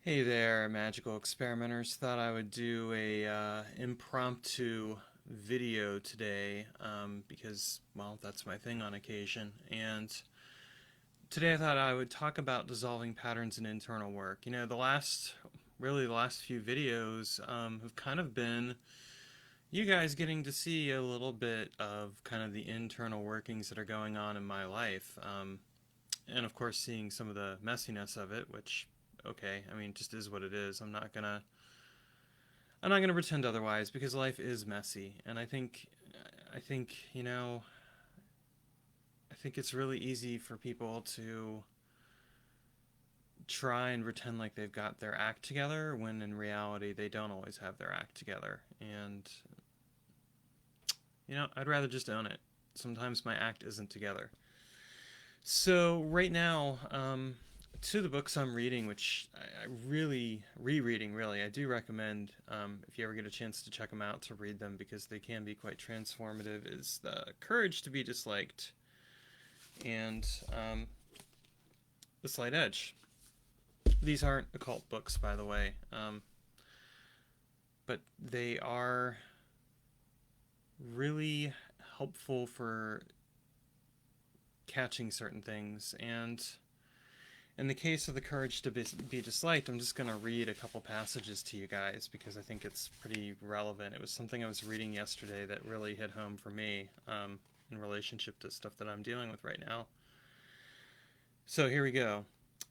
Hey there, magical experimenters. Thought I would do a impromptu video today because, well, that's my thing on occasion. And today I thought I would talk about dissolving patterns in internal work. You know, really the last few videos have kind of been you guys getting to see a little bit of kind of the internal workings that are going on in my life. And of course, seeing some of the messiness of it, which okay, I mean, just is what it is. I'm not gonna pretend otherwise because life is messy, and I think I think it's really easy for people to try and pretend like they've got their act together when in reality they don't always have their act together. And I'd rather just own it. Sometimes my act isn't together. So right now, to the books I'm reading, which I really rereading. Really, I do recommend if you ever get a chance to check them out to read them because they can be quite transformative. Is the Courage to Be Disliked and The Slight Edge. These aren't occult books, by the way, but they are really helpful for catching certain things. And in the case of The Courage to Be Disliked, I'm just going to read a couple passages to you guys because I think it's pretty relevant. It was something I was reading yesterday that really hit home for me in relationship to stuff that I'm dealing with right now. So here we go.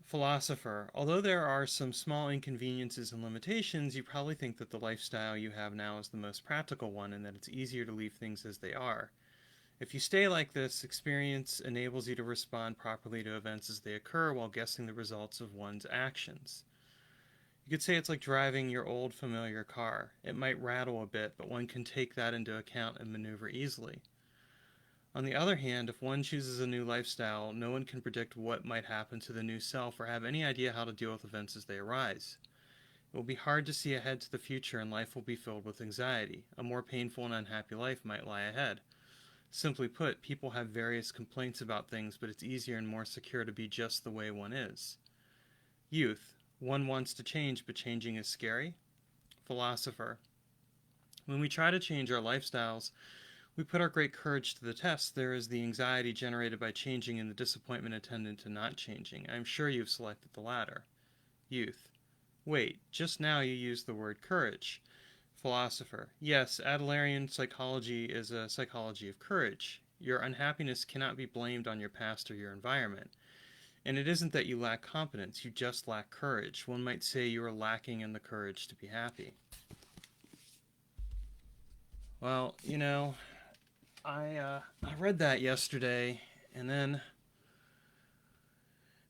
Philosopher, although there are some small inconveniences and limitations, you probably think that the lifestyle you have now is the most practical one and that it's easier to leave things as they are. If you stay like this, experience enables you to respond properly to events as they occur while guessing the results of one's actions. You could say it's like driving your old familiar car. It might rattle a bit, but one can take that into account and maneuver easily. On the other hand, if one chooses a new lifestyle, no one can predict what might happen to the new self or have any idea how to deal with events as they arise. It will be hard to see ahead to the future and life will be filled with anxiety. A more painful and unhappy life might lie ahead. Simply put, people have various complaints about things, but it's easier and more secure to be just the way one is. Youth. One wants to change, but changing is scary. Philosopher. When we try to change our lifestyles, we put our great courage to the test. There is the anxiety generated by changing and the disappointment attendant to not changing. I am sure you've selected the latter. Youth. Wait, just now you used the word courage. Philosopher. Yes, Adlerian psychology is a psychology of courage. Your unhappiness cannot be blamed on your past or your environment. And it isn't that you lack competence, you just lack courage. One might say you are lacking in the courage to be happy. Well, I read that yesterday, and then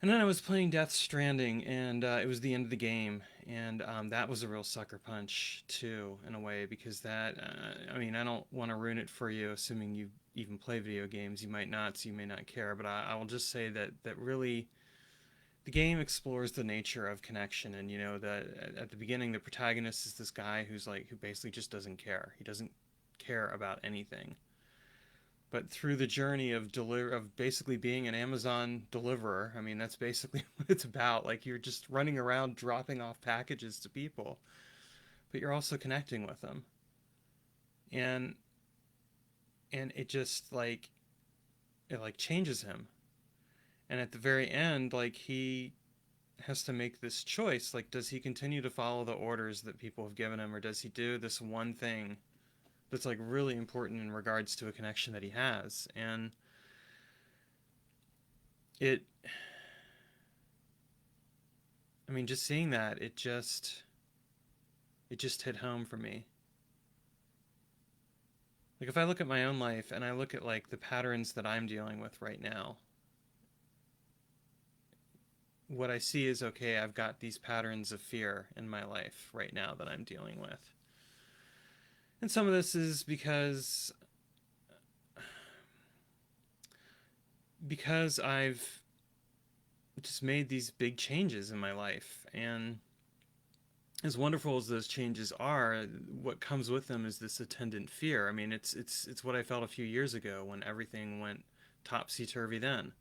I was playing Death Stranding, and it was the end of the game, and that was a real sucker punch too, in a way, because I mean, I don't want to ruin it for you, assuming you even play video games. You might not, so you may not care, but I will just say that really the game explores the nature of connection, and that at the beginning the protagonist is this guy who basically just doesn't care. He doesn't care about anything. But through the journey of basically being an Amazon deliverer, I mean that's basically what it's about. Like you're just running around dropping off packages to people, but you're also connecting with them. And it just it changes him. And at the very end, like he has to make this choice. Like, does he continue to follow the orders that people have given him, or does he do this one thing that's like really important in regards to a connection that he has? And it, I mean, just seeing that, it just hit home for me. Like, if I look at my own life and I look at like the patterns that I'm dealing with right now, what I see is okay, I've got these patterns of fear in my life right now that I'm dealing with. And some of this is because I've just made these big changes in my life. And as wonderful as those changes are, what comes with them is this attendant fear. I mean, it's what I felt a few years ago when everything went topsy turvy then.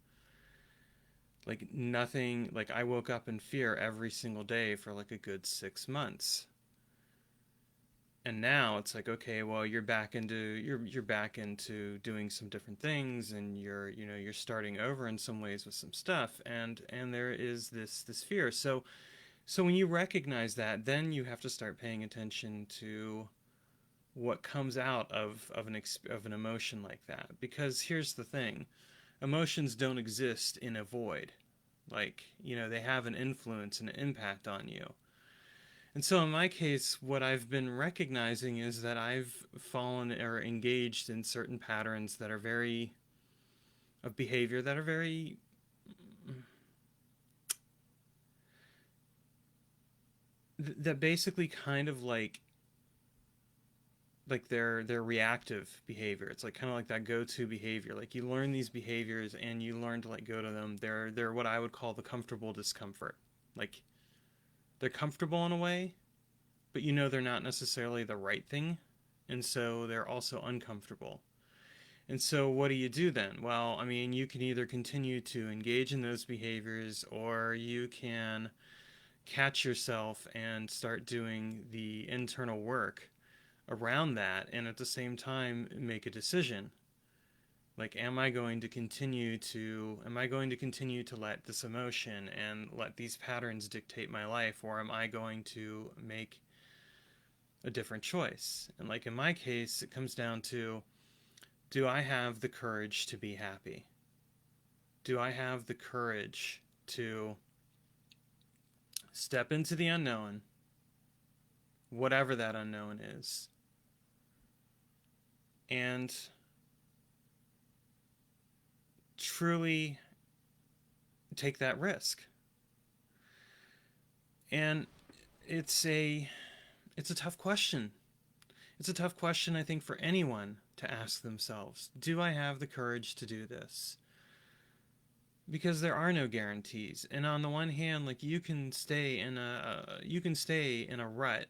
Like nothing, like I woke up in fear every single day for like a good 6 months. And now it's like, okay, well, you're back into doing some different things, and you're starting over in some ways with some stuff, and there is this fear. So when you recognize that, then you have to start paying attention to what comes out of an emotion like that. Because here's the thing, emotions don't exist in a void. Like, they have an influence and an impact on you. And so in my case, what I've been recognizing is that I've fallen or engaged in certain patterns that are very, of behavior that are very, that basically kind of like their reactive behavior. It's like kind of like that go-to behavior. Like you learn these behaviors and you learn to let go to them. They're what I would call the comfortable discomfort. Like they're comfortable in a way, but they're not necessarily the right thing, and so they're also uncomfortable. And so what do you do then? Well, I mean, you can either continue to engage in those behaviors, or you can catch yourself and start doing the internal work around that, and at the same time make a decision. Like, am I going to continue to let this emotion and let these patterns dictate my life, or am I going to make a different choice? And like in my case, it comes down to, do I have the courage to be happy? Do I have the courage to step into the unknown, whatever that unknown is, and truly take that risk? And it's a it's a tough question. It's a tough question, I think, for anyone to ask themselves. Do I have the courage to do this? Because there are no guarantees. And on the one hand, like you can stay in a rut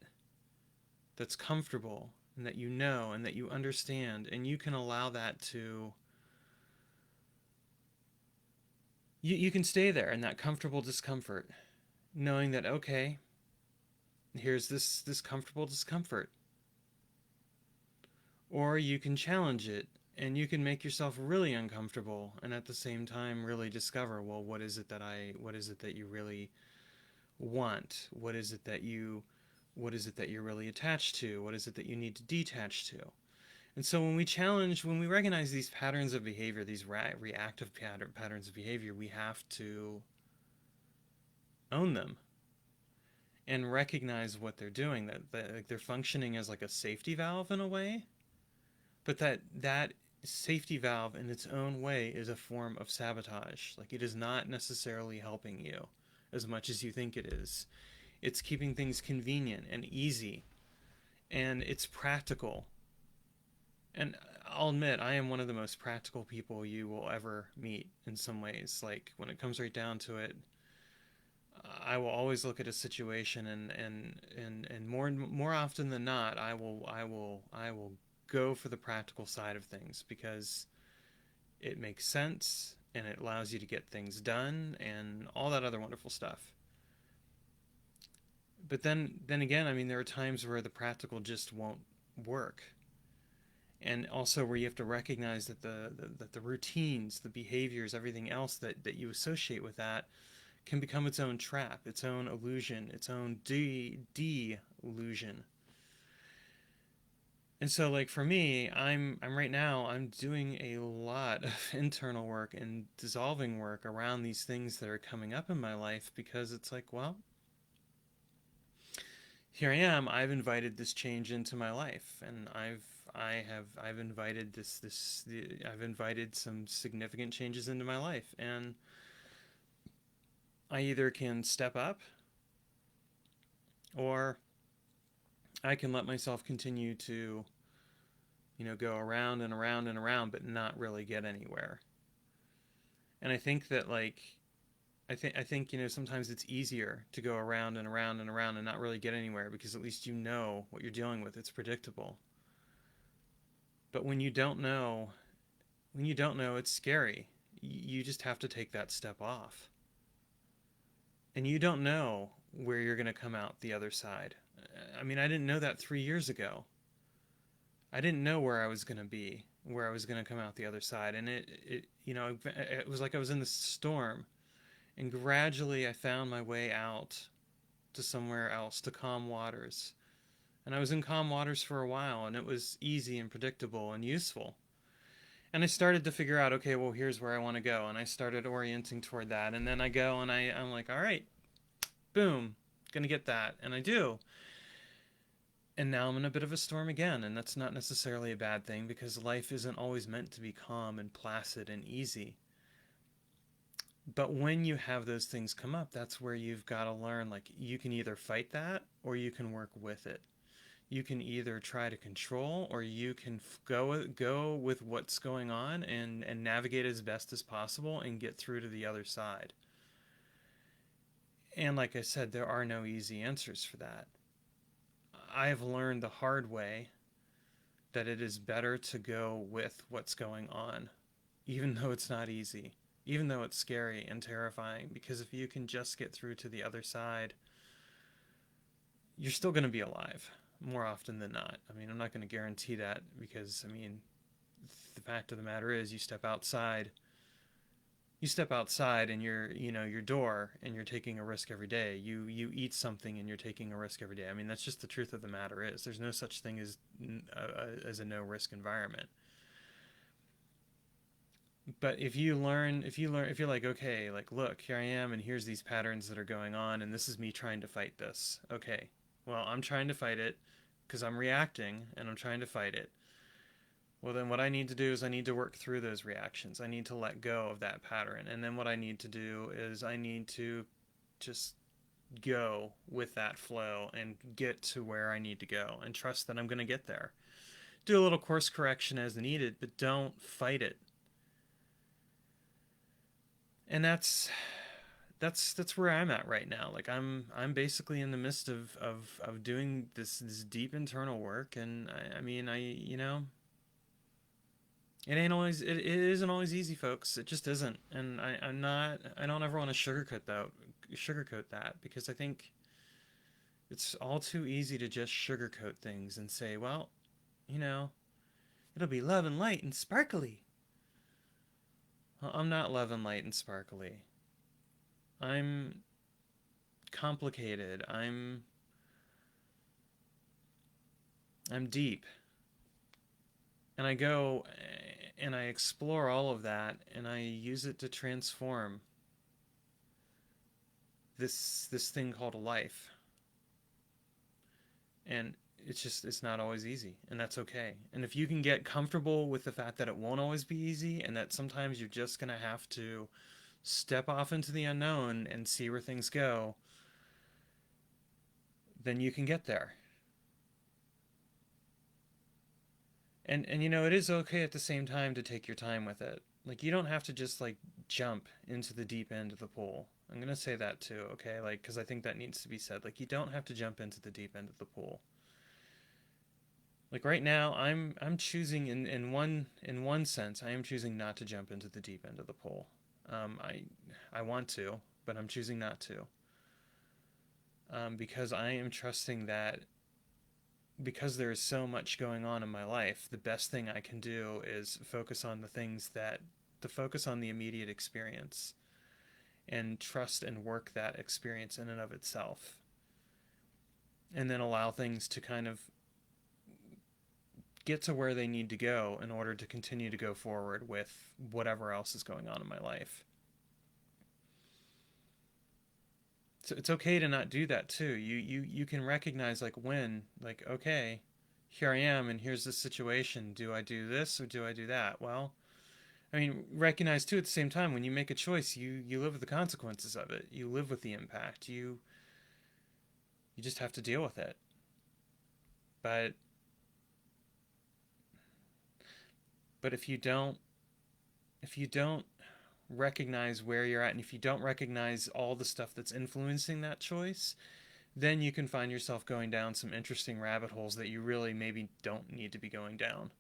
that's comfortable and that you know and that you understand, and you can allow that to you can stay there in that comfortable discomfort, knowing that, okay, here's this comfortable discomfort. Or you can challenge it, and you can make yourself really uncomfortable, and at the same time really discover, well, what is it that you really want? What is it that you're really attached to? What is it that you need to detach to? And so when we recognize these patterns of behavior, these reactive patterns of behavior, we have to own them and recognize what they're doing, that like they're functioning as like a safety valve in a way, but that safety valve in its own way is a form of sabotage. Like it is not necessarily helping you as much as you think it is. It's keeping things convenient and easy, and it's practical. And I'll admit, I am one of the most practical people you will ever meet in some ways. Like when it comes right down to it, I will always look at a situation, and more often than not, I will go for the practical side of things, because it makes sense and it allows you to get things done and all that other wonderful stuff. But then again, I mean, there are times where the practical just won't work, and also where you have to recognize that the routines, the behaviors, everything else that you associate with that can become its own trap, its own illusion, its own delusion. And so, like for me, I'm right now I'm doing a lot of internal work and dissolving work around these things that are coming up in my life, because it's like, well, here I am. I've invited this change into my life, and I've invited I've invited some significant changes into my life, and I either can step up, or I can let myself continue to, go around and around and around, but not really get anywhere. And I think that, like, I think sometimes it's easier to go around and around and around and not really get anywhere, because at least you know what you're dealing with. It's predictable. But when you don't know, it's scary. You just have to take that step off. and you don't know where you're going to come out the other side. I mean, I didn't know that 3 years ago. I didn't know where I was going to be, where I was going to come out the other side. And it was like I was in this storm, and gradually I found my way out to somewhere else, to calm waters. And I was in calm waters for a while, and it was easy and predictable and useful. And I started to figure out, okay, well, here's where I want to go. And I started orienting toward that. And then I go and I'm like, all right, boom, gonna get that. And I do. And now I'm in a bit of a storm again. And that's not necessarily a bad thing, because life isn't always meant to be calm and placid and easy. But when you have those things come up, that's where you've got to learn, like, you can either fight that or you can work with it. You can either try to control, or you can go with what's going on and navigate as best as possible and get through to the other side. And like I said, there are no easy answers for that. I have learned the hard way that it is better to go with what's going on, even though it's not easy, even though it's scary and terrifying, because if you can just get through to the other side, you're still going to be alive more often than not. I mean, I'm not going to guarantee that, because, I mean, the fact of the matter is, you step outside and your door, and you're taking a risk every day. You eat something and you're taking a risk every day. I mean, that's just the truth of the matter is, there's no such thing as a no risk environment. But if you're like, okay, like, look, here I am, and here's these patterns that are going on, and this is me trying to fight this. Okay, well, I'm trying to fight it because I'm reacting, and I'm trying to fight it. Well, then what I need to do is I need to work through those reactions. I need to let go of that pattern. And then what I need to do is I need to just go with that flow and get to where I need to go and trust that I'm going to get there. Do a little course correction as needed, but don't fight it. And that's where I'm at right now. Like, I'm basically in the midst of doing this deep internal work, and I mean, it isn't always easy, folks. It just isn't. And I don't ever want to sugarcoat that, because I think it's all too easy to just sugarcoat things and say, well, you know, it'll be love and light and sparkly. Well, I'm not love and light and sparkly. I'm complicated. I'm deep. And I go and I explore all of that, and I use it to transform this thing called a life. And it's not always easy, and that's okay. And if you can get comfortable with the fact that it won't always be easy, and that sometimes you're just going to have to step off into the unknown and see where things go, then you can get there. And it is okay at the same time to take your time with it. Like, you don't have to just, like, jump into the deep end of the pool. I'm going to say that too, okay? Like, because I think that needs to be said. Like, you don't have to jump into the deep end of the pool. Like, right now, I'm choosing, in one sense, I am choosing not to jump into the deep end of the pool. I want to, but I'm choosing not to. Because I am trusting that, because there is so much going on in my life, the best thing I can do is focus on focus on the immediate experience, and trust and work that experience in and of itself. And then allow things to kind of get to where they need to go in order to continue to go forward with whatever else is going on in my life. So it's okay to not do that too. You can recognize, like, when, like, okay, here I am, and here's this situation. Do I do this or do I do that? Well, I mean, recognize too at the same time, when you make a choice, you live with the consequences of it. You live with the impact. You just have to deal with it. But if you don't recognize where you're at, and if you don't recognize all the stuff that's influencing that choice, then you can find yourself going down some interesting rabbit holes that you really maybe don't need to be going down.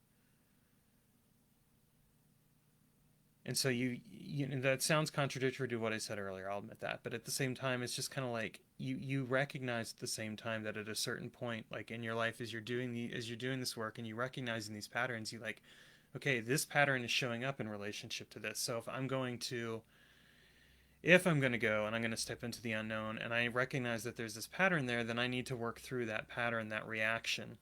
And so you know, that sounds contradictory to what I said earlier. I'll admit that, but at the same time, it's just kind of like you recognize at the same time that at a certain point, like in your life, as you're doing this work and you recognizing these patterns, you like, okay, this pattern is showing up in relationship to this. So if I'm going to go and I'm going to step into the unknown and I recognize that there's this pattern there, then I need to work through that pattern, that reaction,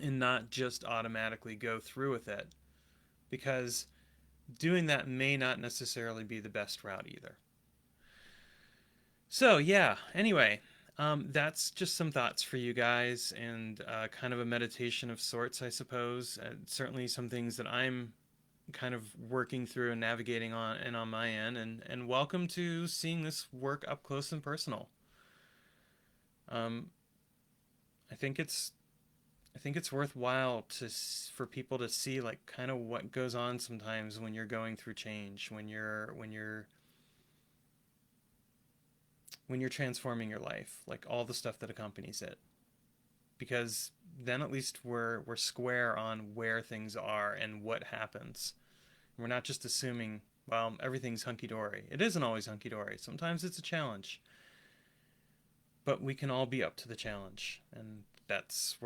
and not just automatically go through with it, because doing that may not necessarily be the best route either. So, yeah, anyway, that's just some thoughts for you guys and kind of a meditation of sorts, I suppose. Certainly some things that I'm kind of working through and navigating on my end. And welcome to seeing this work up close and personal. Um, I think it's worthwhile for people to see like kind of what goes on sometimes when you're going through change, when you're transforming your life, like all the stuff that accompanies it. Because then at least we're square on where things are and what happens. We're not just assuming, well, everything's hunky dory. It isn't always hunky dory. Sometimes it's a challenge. But we can all be up to the challenge, and that's